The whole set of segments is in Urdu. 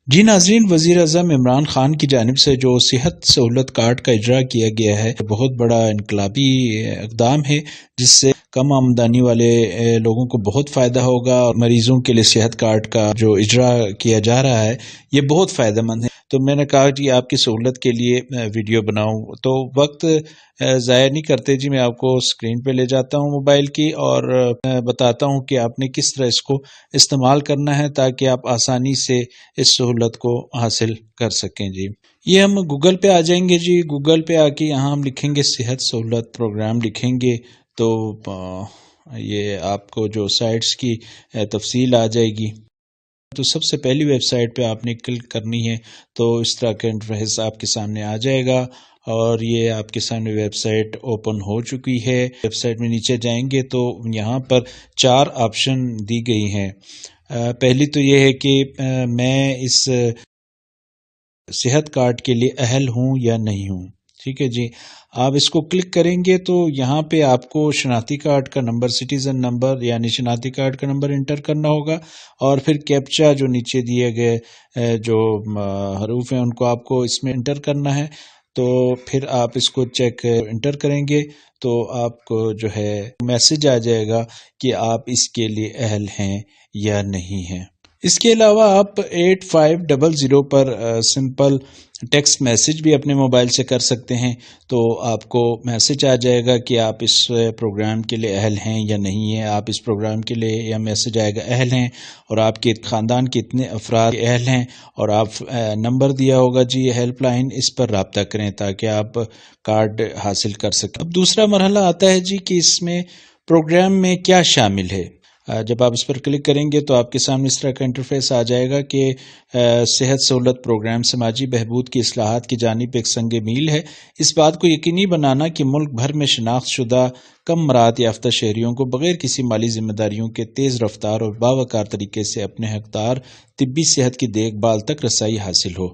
جی ناظرین، وزیر اعظم عمران خان کی جانب سے جو صحت سہولت کارڈ کا اجرا کیا گیا ہے بہت بڑا انقلابی اقدام ہے، جس سے کم آمدنی والے لوگوں کو بہت فائدہ ہوگا، اور مریضوں کے لیے صحت کارڈ کا جو اجرا کیا جا رہا ہے یہ بہت فائدہ مند ہے۔ تو میں نے کہا جی آپ کی سہولت کے لیے ویڈیو بناؤں، تو وقت ضائع نہیں کرتے جی، میں آپ کو سکرین پہ لے جاتا ہوں موبائل کی، اور بتاتا ہوں کہ آپ نے کس طرح اس کو استعمال کرنا ہے تاکہ آپ آسانی سے اس سہولت کو حاصل کر سکیں جی۔ یہ ہم گوگل پہ آ جائیں گے جی، گوگل پہ آ کے یہاں ہم لکھیں گے صحت سہولت پروگرام لکھیں گے تو یہ آپ کو جو سائٹس کی تفصیل آ جائے گی۔ تو سب سے پہلی ویب سائٹ پہ آپ نے کلک کرنی ہے، تو اس طرح کا انٹرفیس آپ کے سامنے آ جائے گا، اور یہ آپ کے سامنے ویب سائٹ اوپن ہو چکی ہے۔ ویب سائٹ میں نیچے جائیں گے تو یہاں پر 4 آپشن دی گئی ہیں۔ پہلی تو یہ ہے کہ میں اس صحت کارڈ کے لیے اہل ہوں یا نہیں ہوں، ٹھیک ہے جی۔ آپ اس کو کلک کریں گے تو یہاں پہ آپ کو شناختی کارڈ کا نمبر، سٹیزن نمبر یعنی شناختی کارڈ کا نمبر انٹر کرنا ہوگا، اور پھر کیپچا جو نیچے دیے گئے جو حروف ہیں ان کو آپ کو اس میں انٹر کرنا ہے۔ تو پھر آپ اس کو چیک انٹر کریں گے تو آپ کو جو ہے میسج آ جائے گا کہ آپ اس کے لیے اہل ہیں یا نہیں ہیں۔ اس کے علاوہ آپ 8500 پر سمپل ٹیکسٹ میسج بھی اپنے موبائل سے کر سکتے ہیں، تو آپ کو میسج آ جائے گا کہ آپ اس پروگرام کے لیے اہل ہیں یا نہیں ہیں۔ آپ اس پروگرام کے لیے یا میسج آئے گا اہل ہیں، اور آپ کے خاندان کے اتنے افراد اہل ہیں، اور آپ نمبر دیا ہوگا جی ہیلپ لائن، اس پر رابطہ کریں تاکہ آپ کارڈ حاصل کر سکیں۔ اب دوسرا مرحلہ آتا ہے جی کہ اس میں پروگرام میں کیا شامل ہے۔ جب آپ اس پر کلک کریں گے تو آپ کے سامنے اس طرح کا انٹرفیس آ جائے گا کہ صحت سہولت پروگرام سماجی بہبود کی اصلاحات کی جانب ایک سنگ میل ہے۔ اس بات کو یقینی بنانا کہ ملک بھر میں شناخت شدہ کم مہارت یافتہ شہریوں کو بغیر کسی مالی ذمہ داریوں کے تیز رفتار اور باوقار طریقے سے اپنے حقدار طبی صحت کی دیکھ بھال تک رسائی حاصل ہو۔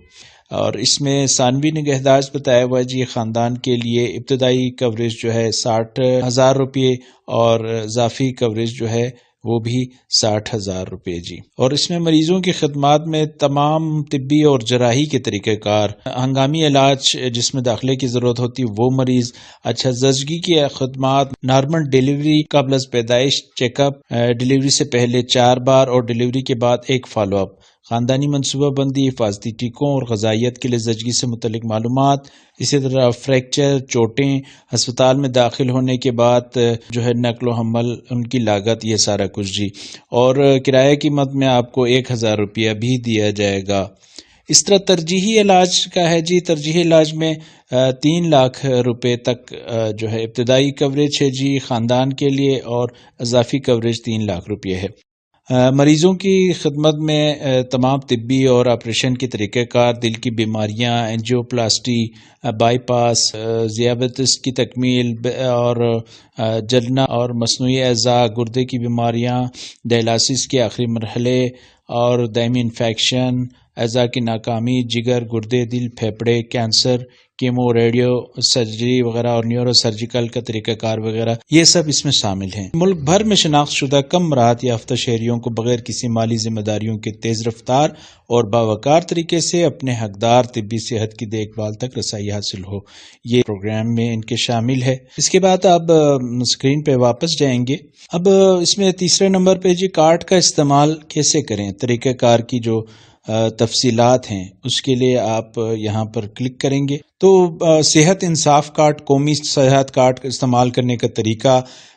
اور اس میں ثانوی نگہداشت بتایا ہوا ہے جی، خاندان کے لیے ابتدائی کوریج جو ہے 60,000 روپے، اور اضافی کوریج جو ہے وہ بھی 60,000 روپے جی۔ اور اس میں مریضوں کی خدمات میں تمام طبی اور جراحی کے طریقہ کار، ہنگامی علاج جس میں داخلے کی ضرورت ہوتی وہ مریض، اچھا زچگی کی خدمات، نارمل ڈیلیوری قبل از پیدائش چیک اپ، ڈیلیوری سے پہلے 4 بار اور ڈیلیوری کے بعد 1 فالو اپ، خاندانی منصوبہ بندی، حفاظتی ٹیکوں اور غذائیت کے لیے زچگی سے متعلق معلومات، اسی طرح فریکچر، چوٹیں، ہسپتال میں داخل ہونے کے بعد جو ہے نقل و حمل، ان کی لاگت، یہ سارا کچھ جی۔ اور کرایہ کی مد میں آپ کو 1,000 روپیہ بھی دیا جائے گا۔ اس طرح ترجیحی علاج کا ہے جی، ترجیحی علاج میں 3 لاکھ روپے تک جو ہے ابتدائی کوریج ہے جی خاندان کے لیے، اور اضافی کوریج 3 لاکھ روپے ہے۔ مریضوں کی خدمت میں تمام طبی اور آپریشن کے طریقہ کار، دل کی بیماریاں، اینجیوپلاسٹی، بائی پاس، ذیابیطس کی تکمیل، اور جلنا اور مصنوعی اعضاء، گردے کی بیماریاں، ڈائلاسس کے آخری مرحلے اور دائمی انفیکشن، اعضاء کی ناکامی، جگر، گردے، دل، پھیپھڑے، کینسر، کیمو، ریڈیو سرجری وغیرہ، اور نیورو سرجیکل کا طریقہ کار وغیرہ، یہ سب اس میں شامل ہیں۔ ملک بھر میں شناخت شدہ کم مہارت یافتہ شہریوں کو بغیر کسی مالی ذمہ داریوں کے تیز رفتار اور باوقار طریقے سے اپنے حقدار طبی صحت کی دیکھ بھال تک رسائی حاصل ہو، یہ پروگرام میں ان کے شامل ہے۔ اس کے بعد آپ اسکرین پہ واپس جائیں گے۔ اب اس میں تیسرے نمبر پہ جی کارڈ کا استعمال کیسے کریں، طریقہ کار کی جو تفصیلات ہیں اس کے لیے آپ یہاں پر کلک کریں گے تو صحت انصاف کارڈ، قومی صحت کارڈ کا استعمال کرنے کا طریقہ،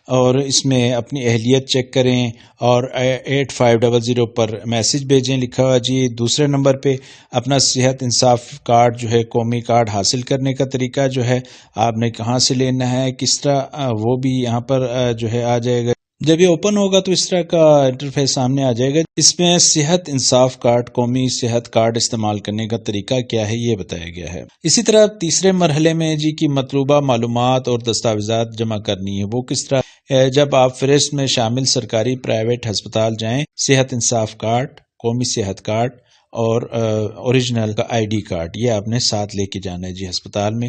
اور اس میں اپنی اہلیت چیک کریں، اور 8500 پر میسج بھیجیں لکھا ہوا جی۔ دوسرے نمبر پہ اپنا صحت انصاف کارڈ جو ہے قومی کارڈ حاصل کرنے کا طریقہ جو ہے آپ نے کہاں سے لینا ہے، کس طرح، وہ بھی یہاں پر جو ہے آ جائے گا۔ جب یہ اوپن ہوگا تو اس طرح کا انٹرفیس سامنے آ جائے گا۔ اس میں صحت انصاف کارڈ، قومی صحت کارڈ استعمال کرنے کا طریقہ کیا ہے یہ بتایا گیا ہے۔ اسی طرح تیسرے مرحلے میں جی کی مطلوبہ معلومات اور دستاویزات جمع کرنی ہے، وہ کس طرح، جب آپ فہرست میں شامل سرکاری پرائیویٹ ہسپتال جائیں، صحت انصاف کارڈ، قومی صحت کارڈ اور اوریجنل کا ID کارڈ، یہ آپ نے ساتھ لے کے جانا ہے جی ہسپتال میں۔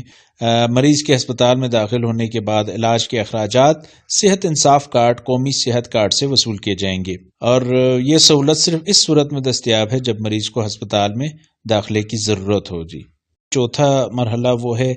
مریض کے ہسپتال میں داخل ہونے کے بعد علاج کے اخراجات صحت انصاف کارڈ، قومی صحت کارڈ سے وصول کیے جائیں گے، اور یہ سہولت صرف اس صورت میں دستیاب ہے جب مریض کو ہسپتال میں داخلے کی ضرورت ہو جی۔ چوتھا مرحلہ وہ ہے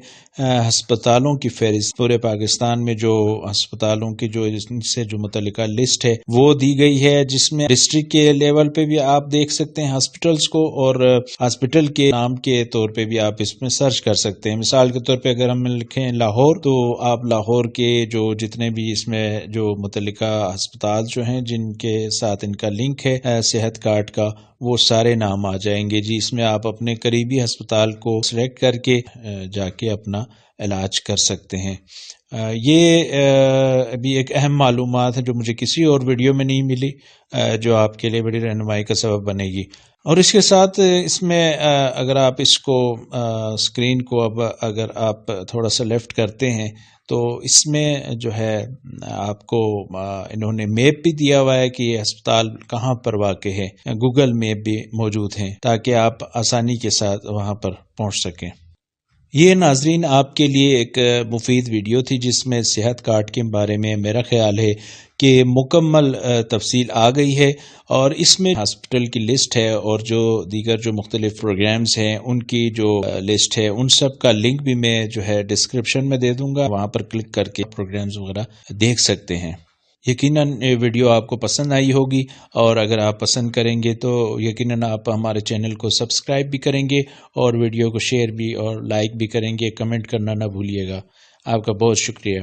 ہسپتالوں کی فہرست۔ پورے پاکستان میں جو ہسپتالوں کی جو ان سے جو متعلقہ لسٹ ہے وہ دی گئی ہے، جس میں ڈسٹرکٹ کے لیول پہ بھی آپ دیکھ سکتے ہیں ہاسپٹلس کو، اور ہاسپٹل کے نام کے طور پہ بھی آپ اس میں سرچ کر سکتے ہیں۔ مثال کے طور پہ اگر ہم لکھیں لاہور، تو آپ لاہور کے جو جتنے بھی اس میں جو متعلقہ ہسپتال جو ہیں جن کے ساتھ ان کا لنک ہے صحت کارڈ کا، وہ سارے نام آ جائیں گے جی۔ اس میں آپ اپنے قریبی ہسپتال کو سلیکٹ کر کے جا کے اپنا علاج کر سکتے ہیں۔ یہ ابھی ایک اہم معلومات ہے جو مجھے کسی اور ویڈیو میں نہیں ملی، جو آپ کے لیے بڑی رہنمائی کا سبب بنے گی۔ اور اس کے ساتھ اس میں اگر آپ اس کو اسکرین کو اب اگر آپ تھوڑا سا لیفٹ کرتے ہیں تو اس میں جو ہے آپ کو انہوں نے میپ بھی دیا ہوا ہے کہ یہ ہسپتال کہاں پر واقع ہے، گوگل میپ بھی موجود ہیں تاکہ آپ آسانی کے ساتھ وہاں پر پہنچ سکیں۔ یہ ناظرین آپ کے لیے ایک مفید ویڈیو تھی جس میں صحت کارڈ کے بارے میں میرا خیال ہے کہ مکمل تفصیل آ گئی ہے، اور اس میں ہاسپٹل کی لسٹ ہے اور جو دیگر جو مختلف پروگرامز ہیں ان کی جو لسٹ ہے، ان سب کا لنک بھی میں جو ہے ڈسکرپشن میں دے دوں گا، وہاں پر کلک کر کے پروگرامز وغیرہ دیکھ سکتے ہیں۔ یقیناً یہ ویڈیو آپ کو پسند آئی ہوگی، اور اگر آپ پسند کریں گے تو یقیناً آپ ہمارے چینل کو سبسکرائب بھی کریں گے، اور ویڈیو کو شیئر بھی اور لائک بھی کریں گے، کمنٹ کرنا نہ بھولیے گا۔ آپ کا بہت شکریہ۔